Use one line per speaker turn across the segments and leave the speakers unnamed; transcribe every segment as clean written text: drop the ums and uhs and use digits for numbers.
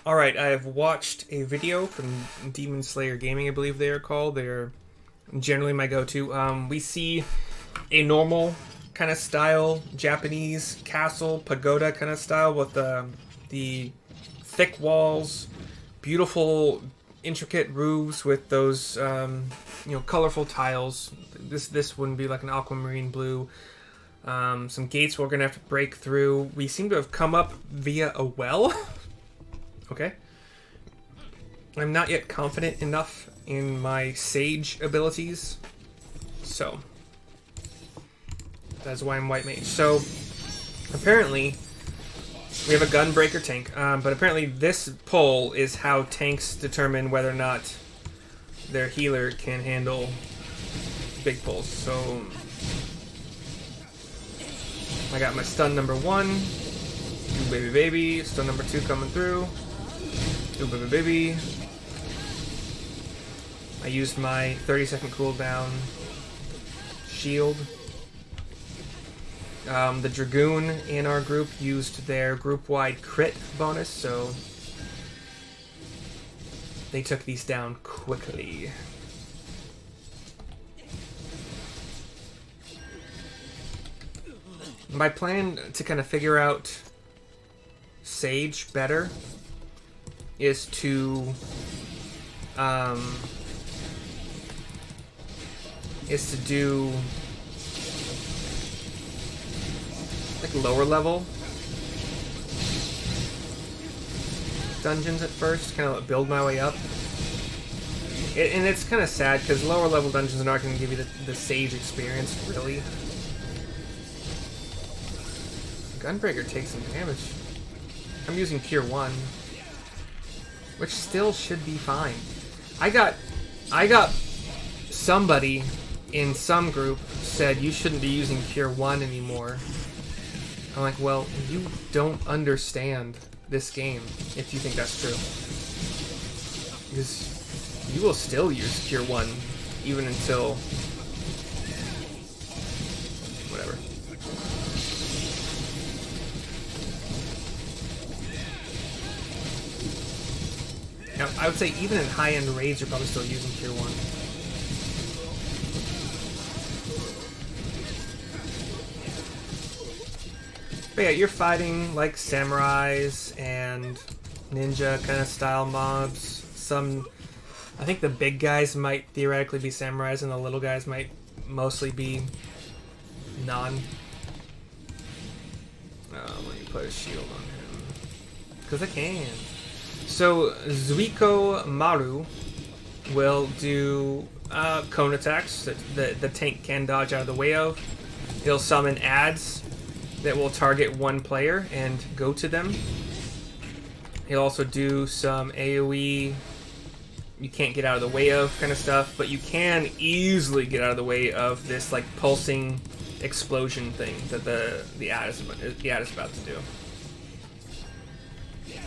Alright, I have watched a video from Demon Slayer Gaming, I believe they are called. They're generally my go-to. We see a normal kind of style, Japanese castle, pagoda kind of style with the thick walls, beautiful, intricate roofs with those, colorful tiles. This wouldn't be like an aquamarine blue. Some gates we're gonna have to break through. We seem to have come up via a well. Okay. I'm not yet confident enough in my sage abilities, so that's why I'm white mage. So apparently we have a gunbreaker tank, but apparently this pull is how tanks determine whether or not their healer can handle big pulls. So I got my stun number 1, ooh baby baby, stun number 2 coming through. Ooh, baby, baby. I used my 30-second cooldown shield. The Dragoon in our group used their group-wide crit bonus, so they took these down quickly. My plan to kind of figure out Sage better is to do like lower level dungeons at first, kind of build my way up. And it's kind of sad because lower level dungeons are not going to give you the sage experience, really. Gunbreaker takes some damage. I'm using Tier 1. Which still should be fine. I got somebody in some group said you shouldn't be using Tier 1 anymore. I'm like, well, you don't understand this game if you think that's true. Because you will still use Tier 1 even until whatever. Now, I would say even in high-end raids, you're probably still using Tier 1. But yeah, you're fighting like samurais and ninja kind of style mobs. I think the big guys might theoretically be samurais and the little guys might mostly be non. Let me put a shield on him. Because I can. So, Zuiko Maru will do cone attacks that the tank can dodge out of the way of. He'll summon ads that will target one player and go to them. He'll also do some AoE you can't get out of the way of kind of stuff, but you can easily get out of the way of this like pulsing explosion thing that the ad is about to do.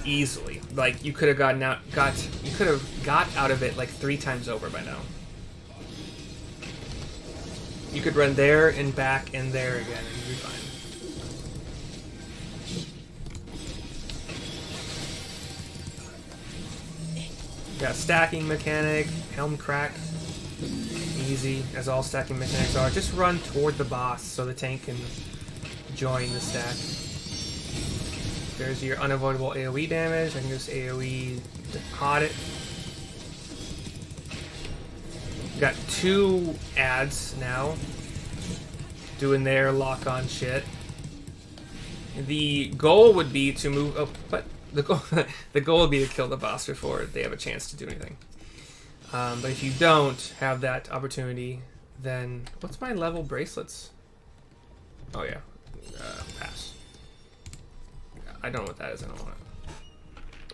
Easily, like you could have got out of it like 3 times over by now. You could run there and back and there again and you'd be fine. Got stacking mechanic, helm crack, easy as all stacking mechanics are. Just run toward the boss so the tank can join the stack. There's your unavoidable AoE damage. I can just AoE hot it. Got 2 ads now doing their lock-on shit. The goal would be to move. Oh, what? The goal would be to kill the boss before they have a chance to do anything. But if you don't have that opportunity, then what's my level bracelets? Oh yeah, pass. I don't know what that is. I don't want it.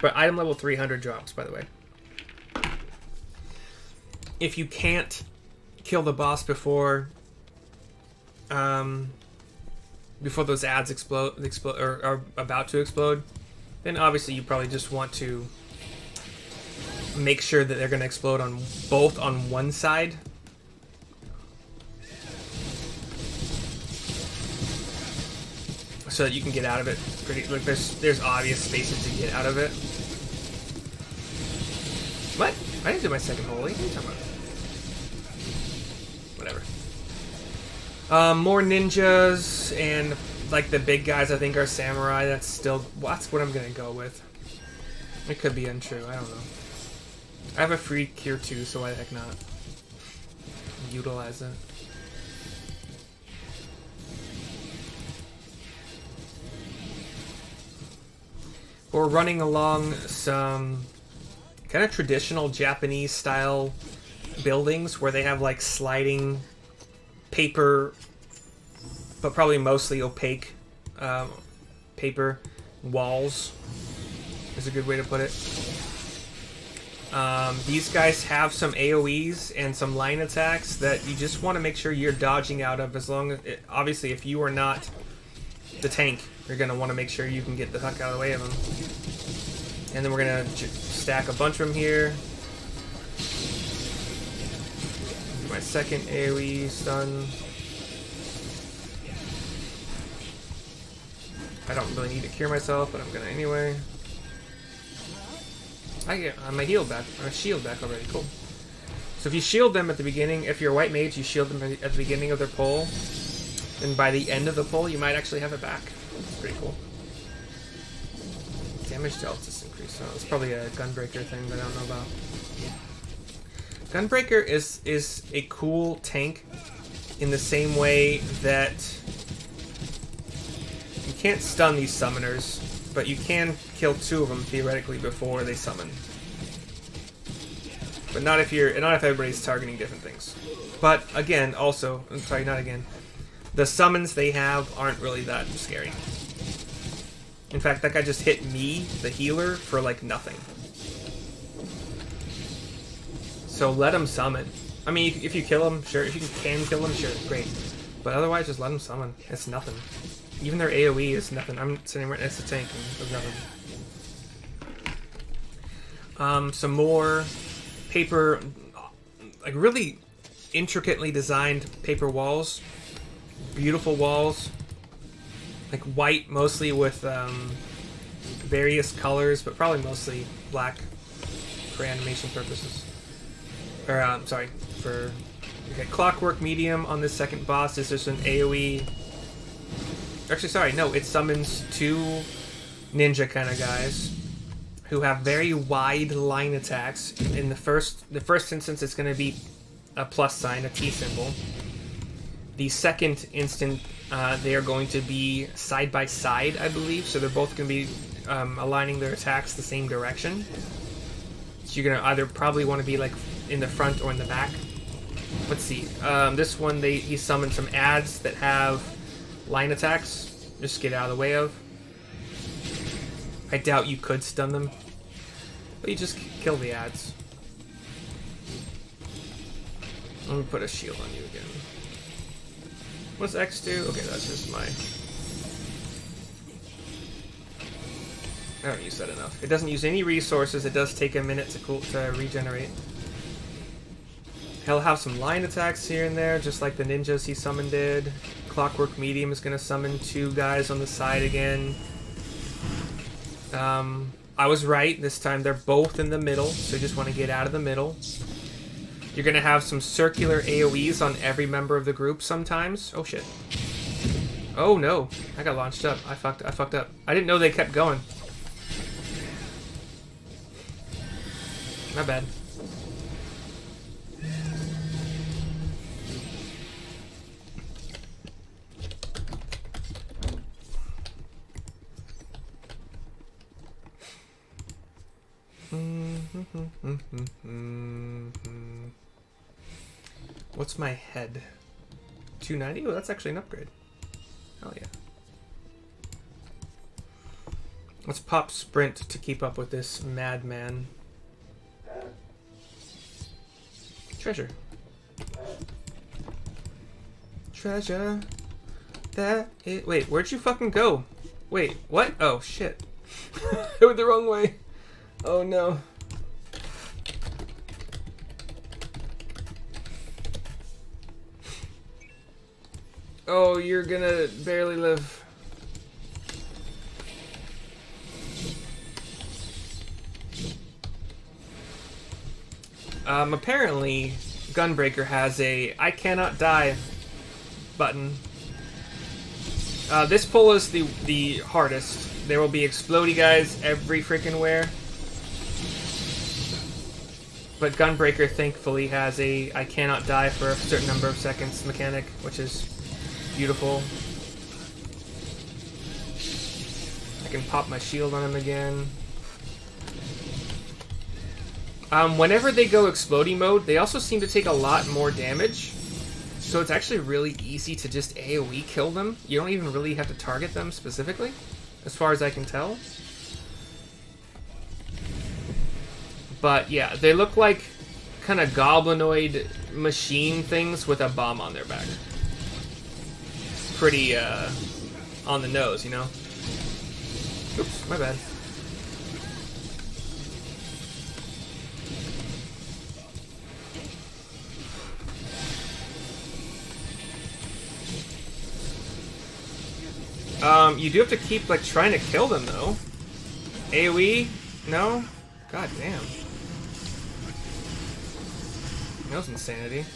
But item level 300 drops, by the way. If you can't kill the boss before those ads explode or are about to explode, then obviously you probably just want to make sure that they're going to explode on both on one side. So that you can get out of it pretty, like there's obvious spaces to get out of it. What? I didn't do my second holy. What are you talking about? Whatever. More ninjas and like the big guys I think are samurai. That's what I'm gonna go with. It could be untrue, I don't know. I have a free cure too, so why the heck not? Utilize it. We're running along some kind of traditional Japanese style buildings where they have like sliding paper, but probably mostly opaque paper walls is a good way to put it. These guys have some AoEs and some line attacks that you just want to make sure you're dodging out of, as long as obviously if you are not the tank, you're going to want to make sure you can get the heck out of the way of them. And then we're going to stack a bunch of them here. Do my second AoE stun. I don't really need to cure myself, but I'm going to anyway. I get my shield back already. Cool. So if you shield them at the beginning, if you're a white mage, you shield them at the beginning of their pull. And by the end of the pull, you might actually have it back. It's pretty cool. Damage to Altus increase. Oh, it's probably a Gunbreaker thing that I don't know about. Gunbreaker is a cool tank in the same way that you can't stun these summoners, but you can kill 2 of them theoretically before they summon. But not if everybody's targeting different things. But again, also, I'm sorry, not again. The summons they have aren't really that scary. In fact, that guy just hit me, the healer, for like nothing. So let him summon. I mean, if you kill him, sure. If you can kill him, sure, great. But otherwise, just let him summon. It's nothing. Even their AoE is nothing. I'm sitting right next to the tank and there's nothing. Some more paper, like really intricately designed paper walls. Beautiful walls. Like white mostly with various colors, but probably mostly black for animation purposes. Or, sorry, for... Okay, Clockwork Medium on this second boss is just an AoE. Actually, sorry, no, it summons 2 ninja kind of guys who have very wide line attacks. In the first instance, it's going to be a plus sign, a T symbol. The second instant, they are going to be side by side, I believe. So they're both going to be aligning their attacks the same direction. So you're going to either probably want to be like in the front or in the back. Let's see. This one, he summoned some ads that have line attacks. Just get out of the way of. I doubt you could stun them, but you just kill the ads. Let me put a shield on you again. What's X do? Okay, that's just my... I don't use that enough. It doesn't use any resources. It does take a minute to regenerate. He'll have some line attacks here and there, just like the ninjas he summoned did. Clockwork Medium is going to summon 2 guys on the side again. I was right. This time they're both in the middle, so you just want to get out of the middle. You're going to have some circular AoEs on every member of the group sometimes. Oh, shit. Oh, no. I got launched up. I fucked up. I didn't know they kept going. My bad. What's my head? 290? Oh, that's actually an upgrade. Oh yeah. Let's pop sprint to keep up with this madman. Treasure. Treasure. Wait, where'd you fucking go? Wait, what? Oh shit. I went the wrong way. Oh no. Oh, you're gonna barely live. Apparently, Gunbreaker has a I cannot die button. This pull is the hardest. There will be explodey guys every freaking where. But Gunbreaker thankfully has a I cannot die for a certain number of seconds mechanic, which is beautiful. I can pop my shield on him again. Whenever they go exploding mode, they also seem to take a lot more damage. So it's actually really easy to just AoE kill them. You don't even really have to target them specifically, as far as I can tell. But yeah, they look like kind of goblinoid machine things with a bomb on their back. Pretty on the nose, you know? Oops, my bad. You do have to keep, like, trying to kill them, though. AoE? No? God damn. That was insanity.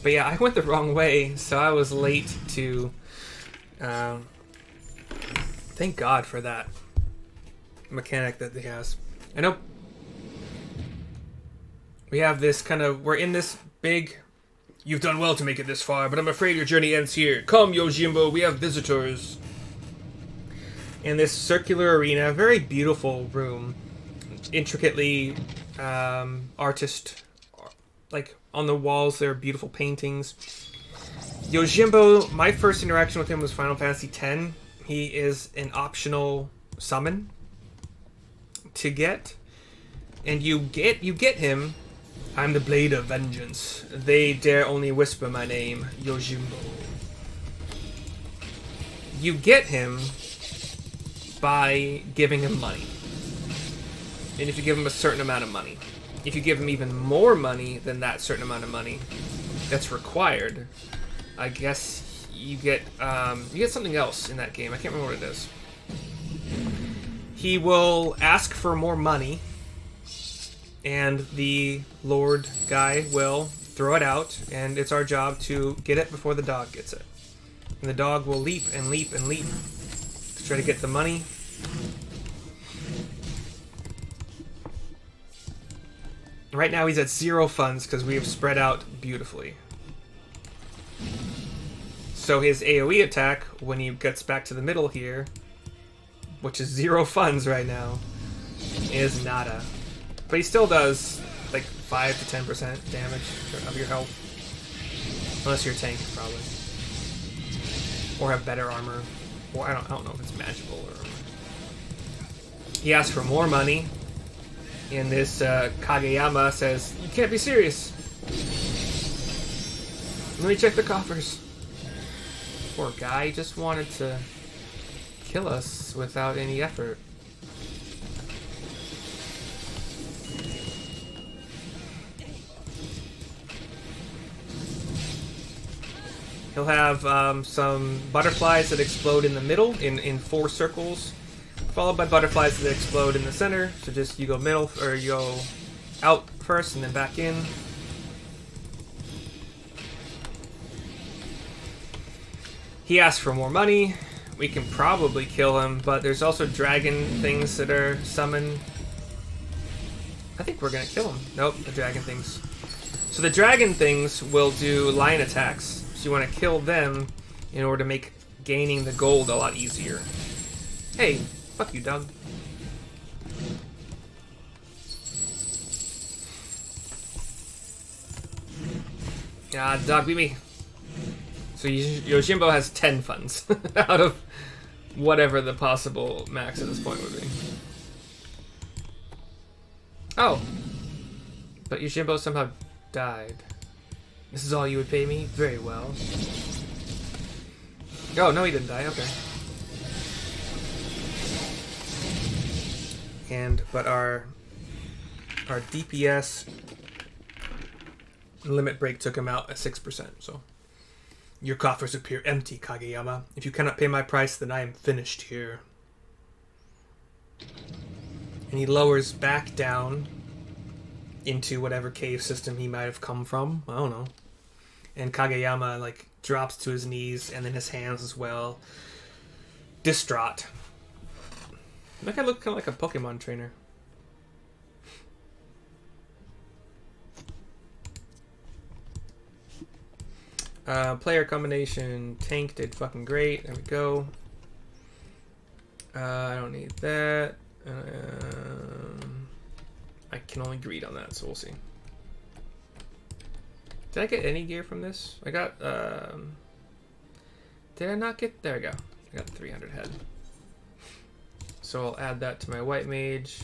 But yeah, I went the wrong way, so I was late to... thank God for that mechanic that he has. I know... We have this kind of... We're in this big... You've done well to make it this far, but I'm afraid your journey ends here. Come, Yojimbo, we have visitors. In this circular arena, very beautiful room. Intricately artist... Like, on the walls, there are beautiful paintings. Yojimbo, my first interaction with him was Final Fantasy X. He is an optional summon to get. And you get him... I'm the Blade of Vengeance. They dare only whisper my name, Yojimbo. You get him by giving him money. And if you give him a certain amount of money. If you give him even more money than that certain amount of money that's required, I guess you get something else in that game. I can't remember what it is. He will ask for more money, and the Lord guy will throw it out, and it's our job to get it before the dog gets it. And the dog will leap and leap and leap to try to get the money. Right now he's at 0 funds because we have spread out beautifully. So his AoE attack, when he gets back to the middle here, which is 0 funds right now, is nada. But he still does like 5 to 10% damage of your health. Unless you're a tank, probably. Or have better armor. Or I don't know if it's magical or... He asks for more money. And this Kageyama says, you can't be serious. Let me check the coffers. Poor guy just wanted to kill us without any effort. He'll have some butterflies that explode in the middle in 4 circles, followed by butterflies that explode in the center. So just you go middle, or you go out first and then back in. He asks for more money. We can probably kill him, but there's also dragon things that are summoned. I think we're gonna kill him. Nope, the dragon things. So the dragon things will do line attacks. So you want to kill them in order to make gaining the gold a lot easier. Hey, fuck you, dog. Ah, dog beat me. So Yojimbo has 10 funds out of whatever the possible max at this point would be. Oh. But Yojimbo somehow died. This is all you would pay me? Very well. Oh, no, he didn't die. Okay. But our DPS limit break took him out at 6%, so Your coffers appear empty, Kageyama. If you cannot pay my price, then I am finished here. And he lowers back down into whatever cave system he might have come from. I don't know. And Kageyama, like, drops to his knees, and then his hands as well. Distraught. That guy looked kind of like a Pokemon trainer. Player combination. Tank did fucking great. There we go. I don't need that. I can only greed on that, so we'll see. Did I get any gear from this? I got, did I not get, there we go. I got 300 head. So I'll add that to my white mage.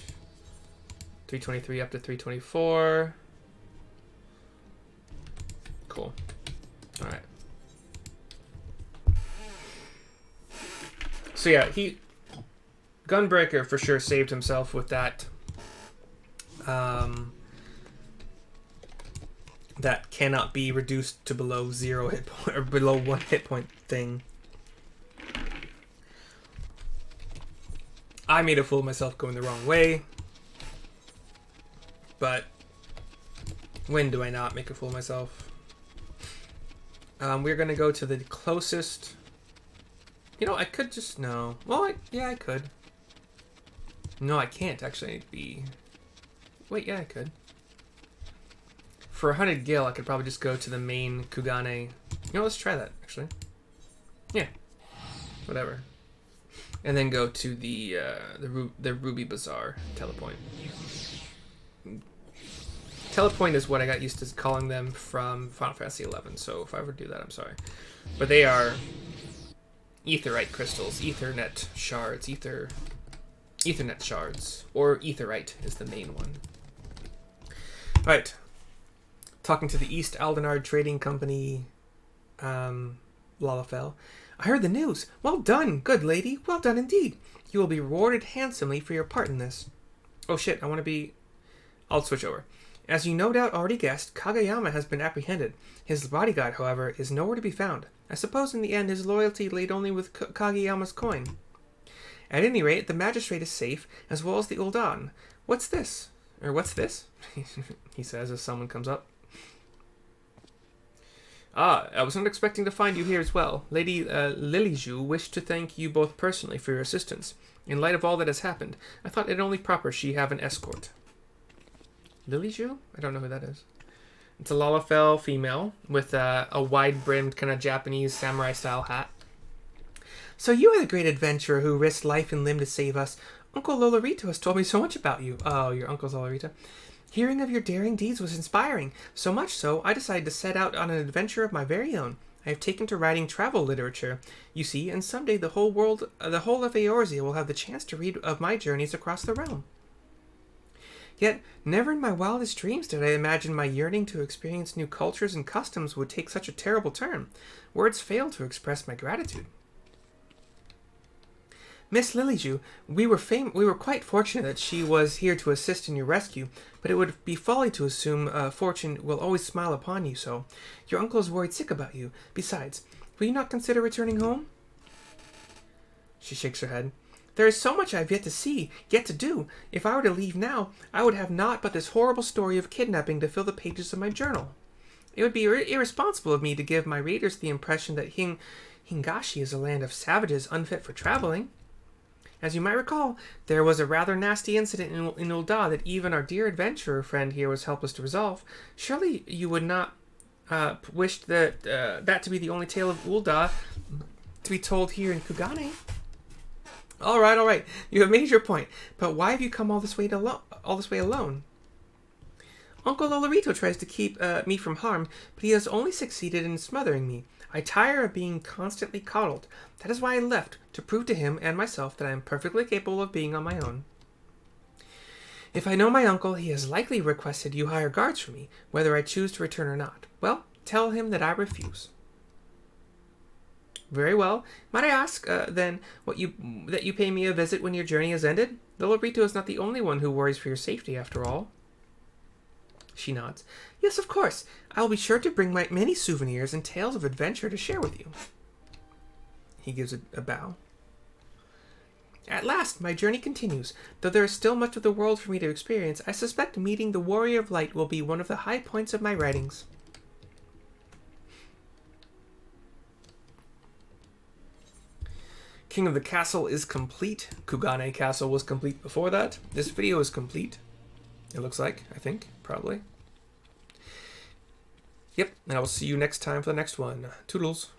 323 up to 324. Cool. Alright. So yeah, Gunbreaker for sure saved himself with that that cannot be reduced to below 0 hit point or below 1 hit point thing. I made a fool of myself going the wrong way, but when do I not make a fool of myself? We're gonna go to the closest. You know, I could just no. Well, yeah, I could. No, I can't actually be. Wait, yeah, I could. For 100 gil, I could probably just go to the main Kugane. You know, let's try that, actually. Yeah. Whatever. And then go to the Ruby Bazaar telepoint. Telepoint is what I got used to calling them from Final Fantasy XI, so if I ever do that, I'm sorry. But they are Aetherite crystals, Ethernet shards, Ethernet shards, or Aetherite is the main one. Right. Talking to the East Aldenard Trading Company, Lalafell. I heard the news. Well done, good lady. Well done indeed. You will be rewarded handsomely for your part in this. Oh shit, I'll switch over. As you no doubt already guessed, Kageyama has been apprehended. His bodyguard, however, is nowhere to be found. I suppose in the end his loyalty laid only with Kageyama's coin. At any rate, the magistrate is safe, as well as the Uldan. What's this? Or what's this? He says as someone comes up. Ah, I was not expecting to find you here as well. Lady Lilyju wished to thank you both personally for your assistance. In light of all that has happened, I thought it only proper she have an escort. Lilyju? I don't know who that is. It's a Lalafell female with a wide-brimmed kind of Japanese samurai-style hat. So you are the great adventurer who risked life and limb to save us. Uncle Lolorito has told me so much about you. Oh, your uncle's Lolorito. Hearing of your daring deeds was inspiring. So much so, I decided to set out on an adventure of my very own. I have taken to writing travel literature, you see, and someday the whole of Eorzea will have the chance to read of my journeys across the realm. Yet, never in my wildest dreams did I imagine my yearning to experience new cultures and customs would take such a terrible turn. Words fail to express my gratitude. Miss Lilyju, we were quite fortunate that she was here to assist in your rescue, but it would be folly to assume fortune will always smile upon you so. Your uncle is worried sick about you. Besides, will you not consider returning home? She shakes her head. There is so much I have yet to see, yet to do. If I were to leave now, I would have naught but this horrible story of kidnapping to fill the pages of my journal. It would be irresponsible of me to give my readers the impression that Hingashi is a land of savages unfit for traveling. As you might recall, there was a rather nasty incident in Ul'dah that even our dear adventurer friend here was helpless to resolve. Surely you would not wish that that to be the only tale of Ul'dah to be told here in Kugane. All right. You have made your point, but why have you come all this way alone? Uncle Lolorito tries to keep me from harm, but he has only succeeded in smothering me. I tire of being constantly coddled. That is why I left, to prove to him and myself that I am perfectly capable of being on my own. If I know my uncle, he has likely requested you hire guards for me, whether I choose to return or not. Well, tell him that I refuse. Very well. Might I ask, then, that you pay me a visit when your journey is ended? Lolorito is not the only one who worries for your safety, after all. She nods. Yes, of course. I will be sure to bring my many souvenirs and tales of adventure to share with you. He gives a bow. At last, my journey continues. Though there is still much of the world for me to experience, I suspect meeting the Warrior of Light will be one of the high points of my writings. King of the Castle is complete. Kugane Castle was complete before that. This video is complete. It looks like, I think, probably. Yep, and I will see you next time for the next one. Toodles.